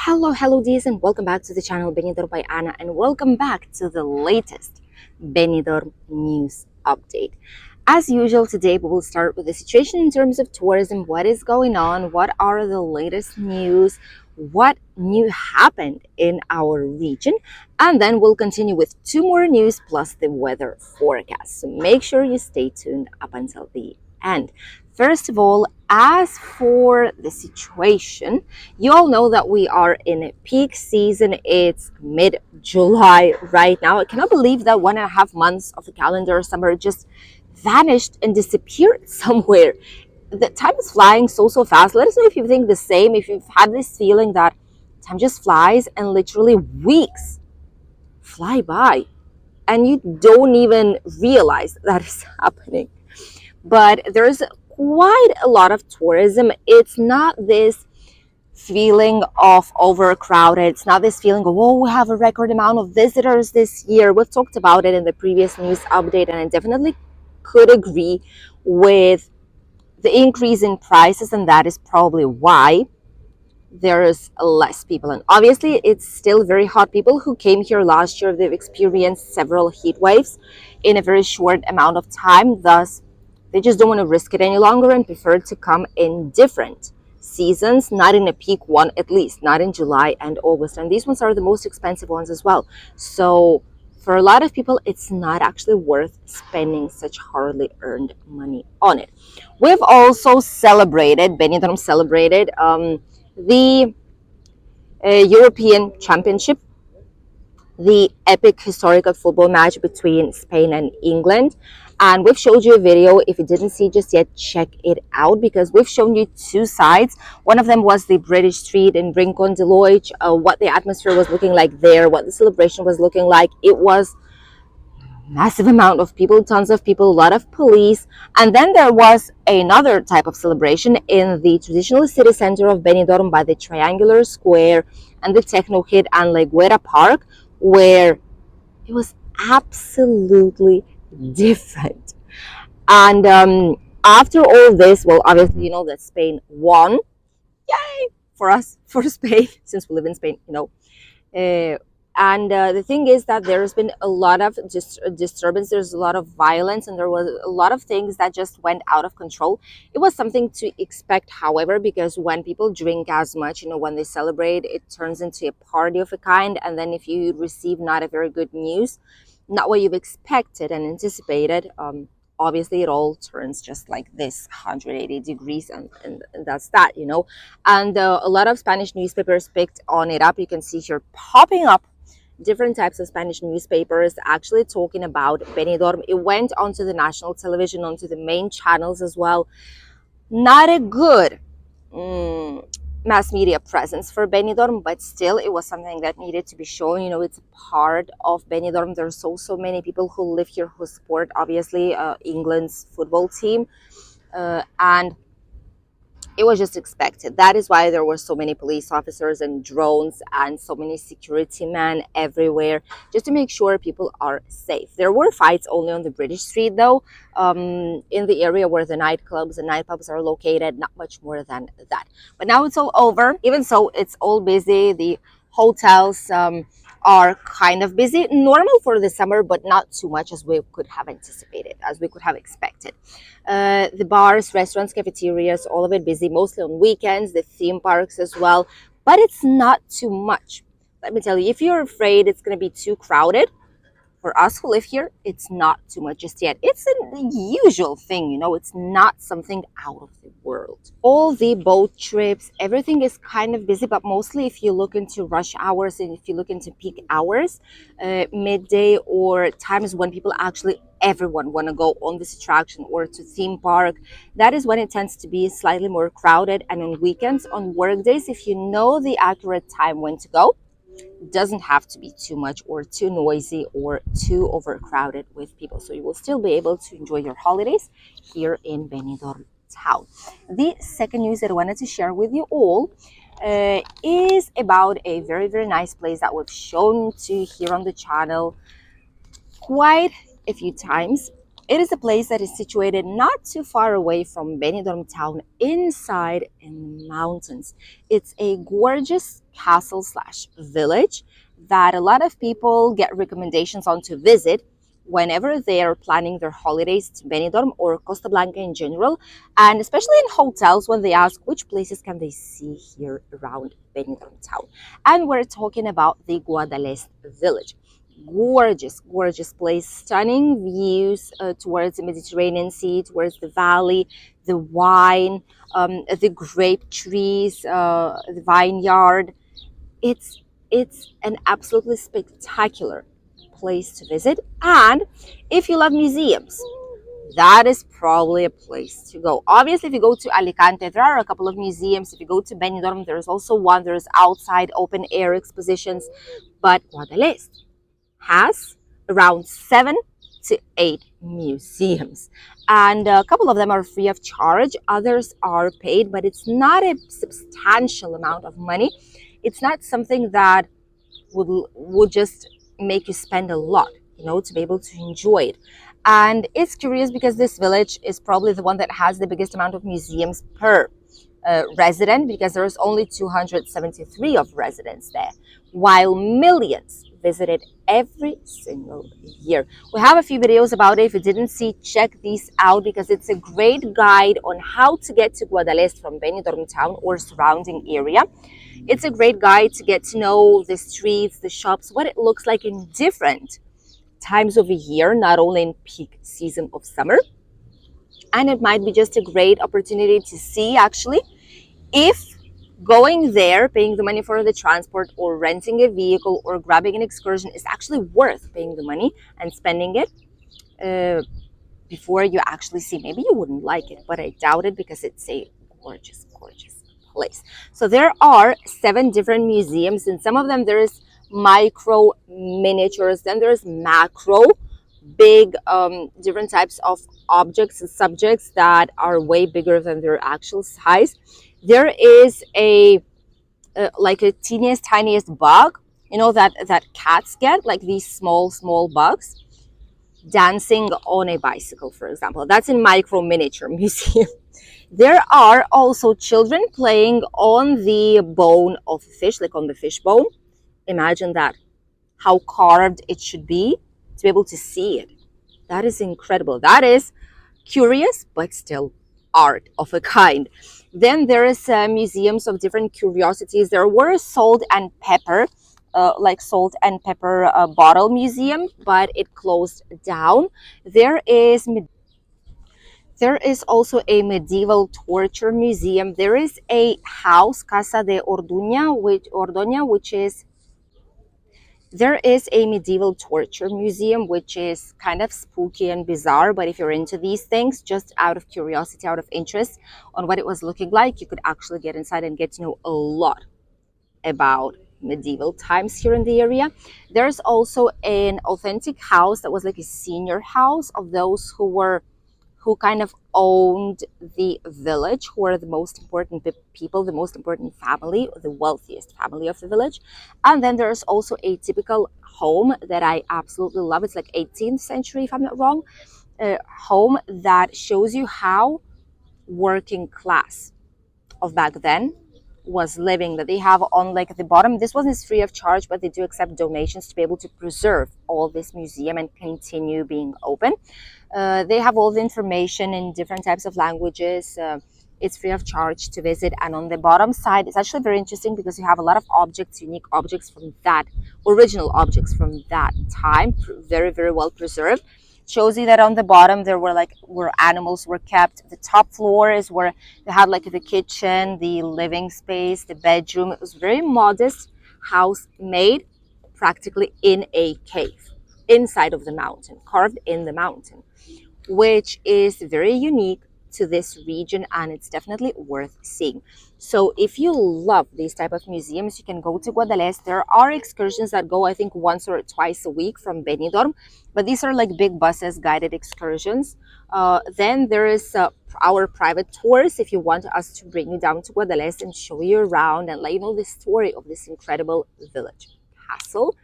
Hello, dears, and welcome back to the channel Benidorm by Anna, and welcome back to the latest Benidorm news update. As usual, today we will start with the situation in terms of tourism. What is going on? What are the latest news? What new happened in our region? And then we'll continue with two more news plus the weather forecast. So make sure you stay tuned up until the end. First of all, as for the situation, you all know that we are in a peak season. It's mid-July right now. I cannot believe that 1.5 months of the calendar summer just vanished and disappeared somewhere. The time is flying so fast. Let us know if you think the same, if you've had this feeling that time just flies and literally weeks fly by and you don't even realize that is happening. But there's quite a lot of tourism. It's not this feeling of overcrowded. It's not this feeling of, oh, we have a record amount of visitors this year. We've talked about it in the previous news update, and I definitely could agree with the increase in prices, and that is probably why there's less people. And obviously, it's still very hot. People who came here last year, they've experienced several heat waves in a very short amount of time. Thus, they just don't want to risk it any longer and prefer to come in different seasons, not in a peak one, at least not in July and August. And these ones are the most expensive ones as well. So for a lot of people, it's not actually worth spending such hardly earned money on it. We've also celebrated, Benidorm celebrated the European Championship, the epic historical football match between Spain and England. And we've showed you a video. If you didn't see it just yet, check it out, because we've shown you two sides. One of them was the British street in Rincon de Loix, what the atmosphere was looking like there, what the celebration was looking like. It was massive amount of people, tons of people, a lot of police. And then there was another type of celebration in the traditional city center of Benidorm by the triangular square and the techno hit and Leguera Park, where it was absolutely different. And after all this, well, obviously you know that Spain won. Yay for us, for Spain, since we live in Spain, and the thing is that there's been a lot of disturbance, there's a lot of violence, and there was a lot of things that just went out of control. It was something to expect, however, because when people drink as much, when they celebrate, it turns into a party of a kind. And then if you receive not a very good news, not what you've expected and anticipated, obviously it all turns just like this 180 degrees, and that's that. And a lot of Spanish newspapers picked on it up. You can see here popping up different types of Spanish newspapers actually talking about Benidorm. It went onto the national television, onto the main channels as well. Not a good mass media presence for Benidorm, but still it was something that needed to be shown. It's a part of Benidorm. There's so many people who live here who support, obviously, England's football team, and it was just expected. That is why there were so many police officers and drones and so many security men everywhere, just to make sure people are safe. There were fights only on the British street, though, in the area where the nightclubs and nightpubs are located, not much more than that. But now it's all over. Even so, it's all busy. The hotels are kind of busy, normal for the summer, but not too much as we could have anticipated, as we could have expected. The bars, restaurants, cafeterias, all of it busy, mostly on weekends, the theme parks as well, but it's not too much. Let me tell you, if you're afraid it's going to be too crowded, for us who live here, it's not too much just yet. It's a usual thing, it's not something out of the world. All the boat trips, everything is kind of busy, but mostly if you look into rush hours and if you look into peak hours, midday or times when people actually, everyone want to go on this attraction or to theme park, that is when it tends to be slightly more crowded. And on weekends, on work days, if you know the accurate time when to go, doesn't have to be too much or too noisy or too overcrowded with people. So you will still be able to enjoy your holidays here in Benidorm town. The second news that I wanted to share with you all is about a very nice place that we've shown to here on the channel quite a few times. It is a place that is situated not too far away from Benidorm town, inside in the mountains. It's a gorgeous castle slash village that a lot of people get recommendations on to visit whenever they are planning their holidays to Benidorm or Costa Blanca in general, and especially in hotels when they ask which places can they see here around Benidorm town. And we're talking about the Guadalest village. Gorgeous, gorgeous place, stunning views towards the Mediterranean Sea, towards the valley, the wine, the grape trees, the vineyard. It's an absolutely spectacular place to visit. And if you love museums, that is probably a place to go. Obviously, if you go to Alicante, there are a couple of museums. If you go to Benidorm, there's also one. There's outside open air expositions. But Guadalest has around 7 to 8 museums, and a couple of them are free of charge, others are paid, but it's not a substantial amount of money. It's not something that would just make you spend a lot, to be able to enjoy it. And it's curious because this village is probably the one that has the biggest amount of museums per resident, because there's only 273 of residents there, while millions visit it every single year. We have a few videos about it. If you didn't see, check these out, because it's a great guide on how to get to Guadalest from Benidorm town or surrounding area. It's a great guide to get to know the streets, the shops, what it looks like in different times of the year, not only in peak season of summer. And it might be just a great opportunity to see, actually, if going there, paying the money for the transport, or renting a vehicle, or grabbing an excursion is actually worth paying the money and spending it before you actually see. Maybe you wouldn't like it, but I doubt it, because it's a gorgeous, gorgeous place. So there are 7 different museums, and some of them there is micro, miniatures, then there's macro, big, different types of objects and subjects that are way bigger than their actual size. There is a like a teeniest, tiniest bug, that cats get, like these small bugs, dancing on a bicycle, for example. That's in micro miniature museum. There are also children playing on the bone of fish, like on the fish bone. Imagine that, how carved it should be to able to see it. That is incredible. That is curious, but still art of a kind. Then there is museums of different curiosities. There were salt and pepper, bottle museum, but it closed down. There is also a medieval torture museum. There is a house, Casa de Ordoña, which is there is a medieval torture museum, which is kind of spooky and bizarre, but if you're into these things, just out of curiosity, out of interest on what it was looking like, you could actually get inside and get to know a lot about medieval times here in the area. There's also an authentic house that was like a senior house of those who kind of owned the village, who are the most important people, the most important family, the wealthiest family of the village. And then there's also a typical home that I absolutely love. It's like 18th century, if I'm not wrong, home that shows you how working class of back then was living, that they have on like the bottom. This wasn't free of charge, but they do accept donations to be able to preserve all this museum and continue being open. They have all the information in different types of languages. It's free of charge to visit. And on the bottom side, it's actually very interesting because you have a lot of objects, unique objects from that, original objects from that time, very, very well preserved. Shows you that on the bottom there were where animals were kept. The top floor is where they had like the kitchen, the living space, the bedroom. It was very modest house made practically in a cave inside of the mountain, carved in the mountain, which is very unique to this region, and it's definitely worth seeing. So if you love these type of museums, you can go to Guadalest. There are excursions that go, I think, once or twice a week from Benidorm, but these are like big buses, guided excursions. Then there is our private tours, if you want us to bring you down to Guadalest and show you around and let you know the story of this incredible village castle.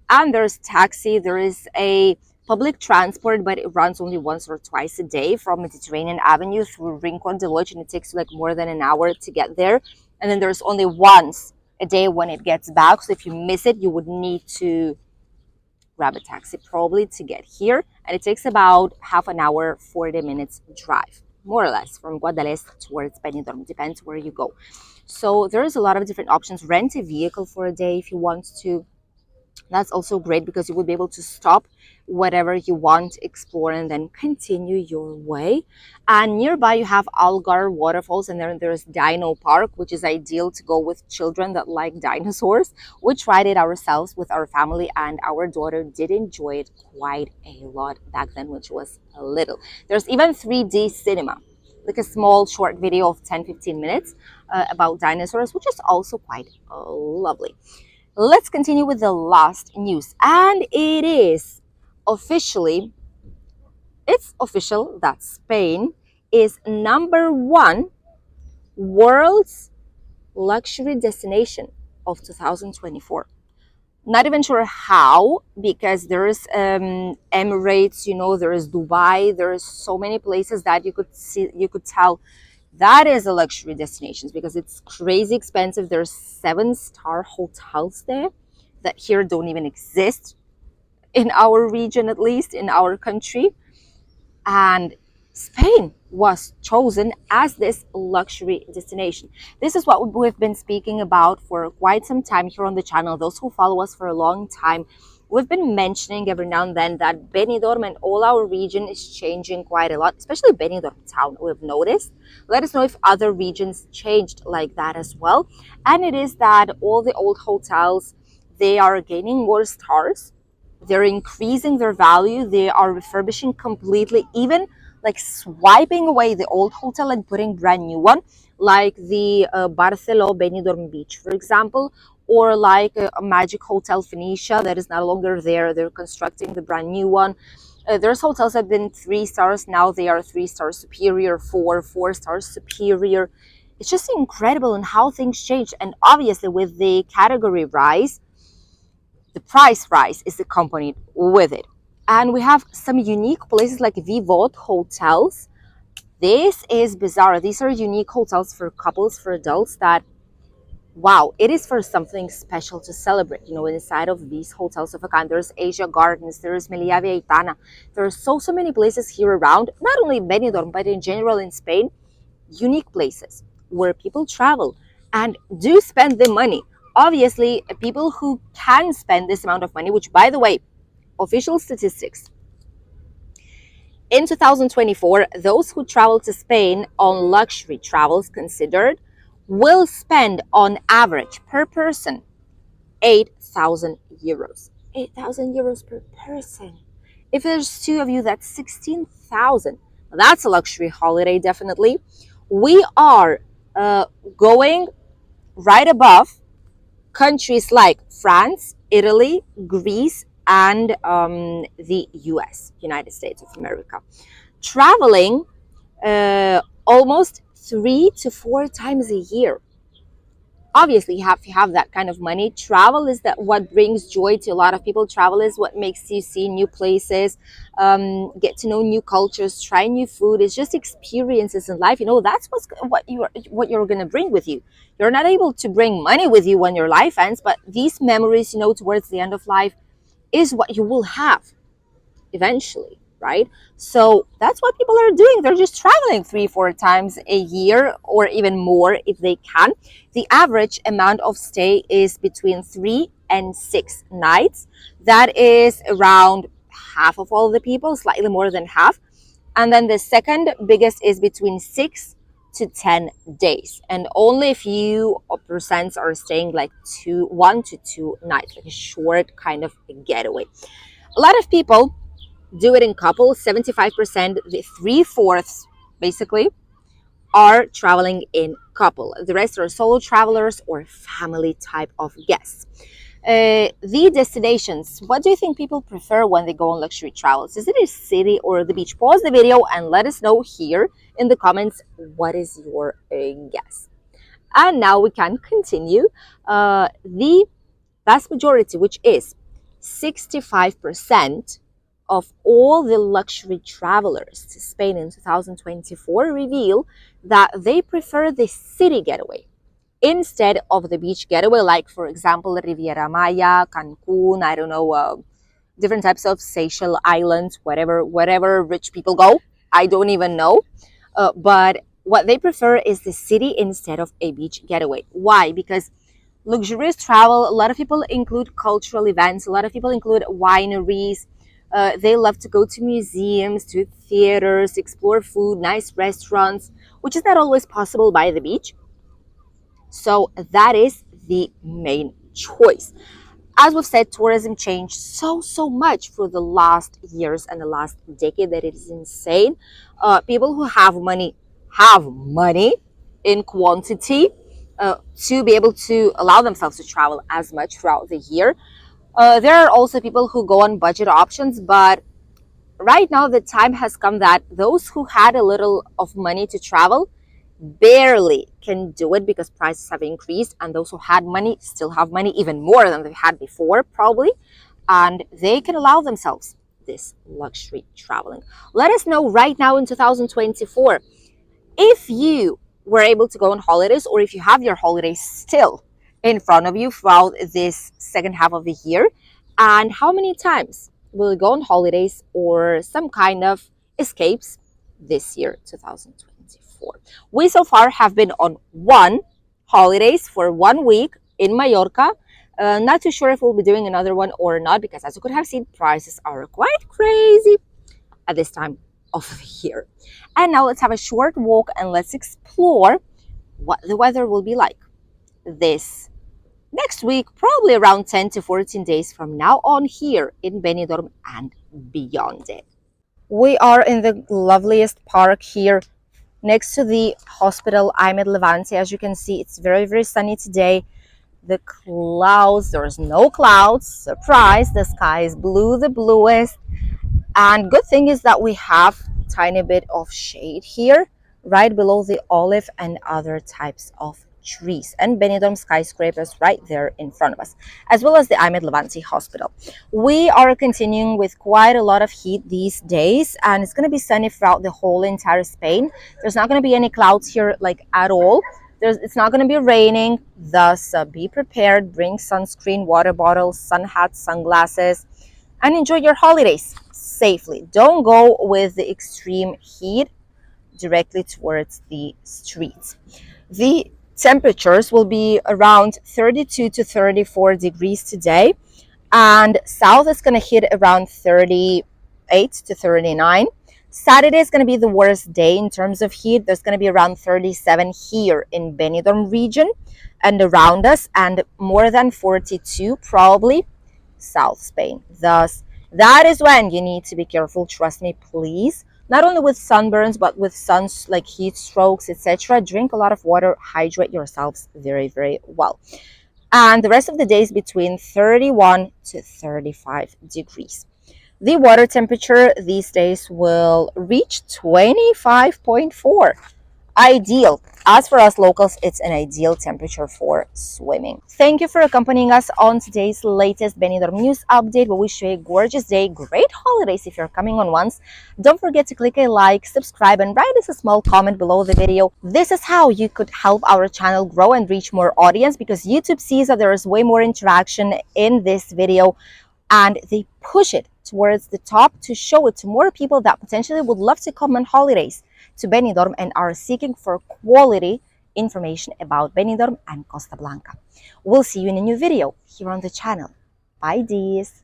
And there's taxi. There is a public transport, but it runs only once or twice a day from Mediterranean Avenue through Rincon de Lodge, and it takes like more than an hour to get there. And then there's only once a day when it gets back. So if you miss it, you would need to grab a taxi probably to get here. And it takes about half an hour, 40 minutes drive, more or less, from Guadalest towards Benidorm. Depends where you go. So there's a lot of different options. Rent a vehicle for a day if you want to. That's also great because you will be able to stop whatever you want, explore, and then continue your way. And nearby you have Algar waterfalls, and then there's Dino Park, which is ideal to go with children that like dinosaurs. We tried it ourselves with our family, and our daughter did enjoy it quite a lot back then, which was a little. There's even 3D cinema, like a small short video of 10-15 minutes about dinosaurs, which is also quite lovely. Let's continue with the last news. And officially, it's official that Spain is number one world's luxury destination of 2024. Not even sure how, because there's Emirates, there is Dubai, there is so many places that you could tell that is a luxury destination because it's crazy expensive. There's 7-star hotels there that here don't even exist in our region, at least in our country. And Spain was chosen as this luxury destination. This is what we've been speaking about for quite some time here on the channel. Those who follow us for a long time, we've been mentioning every now and then that Benidorm and all our region is changing quite a lot, especially Benidorm town, we've noticed. Let us know if other regions changed like that as well. And it is that all the old hotels, they are gaining more stars. They're increasing their value. They are refurbishing completely, even like swiping away the old hotel and putting brand new one, like the Barceló Benidorm Beach, for example, or like a Magic Hotel Phoenicia that is no longer there. They're constructing the brand new one. There's hotels that have been 3 stars. Now they are 3 stars superior, 4 stars superior. It's just incredible in how things change. And obviously with the category rise, the price rise is accompanied with it. And we have some unique places like Vivot hotels. This is bizarre. These are unique hotels for couples, for adults that, wow, it is for something special to celebrate. Inside of these hotels of a kind, there's Asia Gardens, there's Melia Vietana. There are so many places here around, not only Benidorm, but in general in Spain, unique places where people travel and do spend the money. Obviously, people who can spend this amount of money, which, by the way, official statistics, in 2024, those who travel to Spain on luxury travels considered will spend on average per person 8,000 euros. 8,000 euros per person. If there's 2 of you, that's 16,000. That's a luxury holiday, definitely. We are going right above countries like France, Italy, Greece, and the US, United States of America. Traveling almost 3 to 4 times a year. Obviously, you have to have that kind of money. Travel is that what brings joy to a lot of people. Travel is what makes you see new places, get to know new cultures, try new food. It's just experiences in life. That's what you're gonna bring with you. You're not able to bring money with you when your life ends, but these memories, towards the end of life, is what you will have eventually, right? So that's what people are doing. They're just traveling 3-4 times a year, or even more if they can. The average amount of stay is between 3 and 6 nights. That is around half of all the people, slightly more than half. And then the second biggest is between 6 to 10 days, and only a few percent are staying like 1 to 2 nights, like a short kind of getaway. A lot of people do it in couples. 75%, the 3/4 basically, are traveling in couple. The rest are solo travelers or family type of guests. The destinations, what do you think people prefer when they go on luxury travels? Is it a city or the beach? Pause the video and let us know here in the comments what is your guess. And now we can continue. The vast majority, which is 65%, of all the luxury travelers to Spain in 2024 reveal that they prefer the city getaway instead of the beach getaway, like, for example, Riviera Maya, Cancun, I don't know, different types of Seychelles Islands, whatever rich people go. I don't even know. But what they prefer is the city instead of a beach getaway. Why? Because luxurious travel, a lot of people include cultural events, a lot of people include wineries. They love to go to museums, to theaters, explore food, nice restaurants, which is not always possible by the beach. So that is the main choice. As we've said, tourism changed so much for the last years and the last decade that it is insane. People who have money in quantity to be able to allow themselves to travel as much throughout the year. There are also people who go on budget options, but right now the time has come that those who had a little of money to travel barely can do it because prices have increased, and those who had money still have money, even more than they had before probably, and they can allow themselves this luxury traveling. Let us know right now in 2024 if you were able to go on holidays, or if you have your holidays still in front of you throughout this second half of the year, and how many times will you go on holidays or some kind of escapes this year, 2024. We so far have been on one holidays for 1 week in Mallorca. Not too sure if we'll be doing another one or not, because as you could have seen, prices are quite crazy at this time of the year. And now let's have a short walk and let's explore what the weather will be like this next week, probably around 10 to 14 days from now on here in Benidorm and beyond it. We are in the loveliest park here next to the hospital Ahmed Levante. As you can see, it's very sunny today. The clouds, there's no clouds, surprise, the sky is blue, the bluest. And good thing is that we have tiny bit of shade here right below the olive and other types of trees, and Benidorm skyscrapers right there in front of us, as well as the Ahmed Levante Hospital. We are continuing with quite a lot of heat these days, and it's going to be sunny throughout the whole entire Spain. There's not going to be any clouds here like at all. It's not going to be raining, thus be prepared. Bring sunscreen, water bottles, sun hats, sunglasses, and enjoy your holidays safely. Don't go with the extreme heat directly towards the streets. The temperatures will be around 32 to 34 degrees today, and south is going to hit around 38 to 39. Saturday is going to be the worst day in terms of heat. There's going to be around 37 here in Benidorm region and around us, and more than 42 probably South Spain. Thus, that is when you need to be careful. Trust me, please. Not only with sunburns, but with suns like heat strokes, etc. Drink a lot of water. Hydrate yourselves very well. And the rest of the day is between 31 to 35 degrees. The water temperature these days will reach 25.4. Ideal. As for us locals, it's an ideal temperature for swimming. Thank you for accompanying us on today's latest Benidorm news update. We wish you a gorgeous day, great holidays if you're coming on once. Don't forget to click a like, subscribe, and write us a small comment below the video. This is how you could help our channel grow and reach more audience, because YouTube sees that there is way more interaction in this video, and they push it towards the top to show it to more people that potentially would love to come on holidays to Benidorm and are seeking for quality information about Benidorm and Costa Blanca. We'll see you in a new video here on the channel. Bye, dears.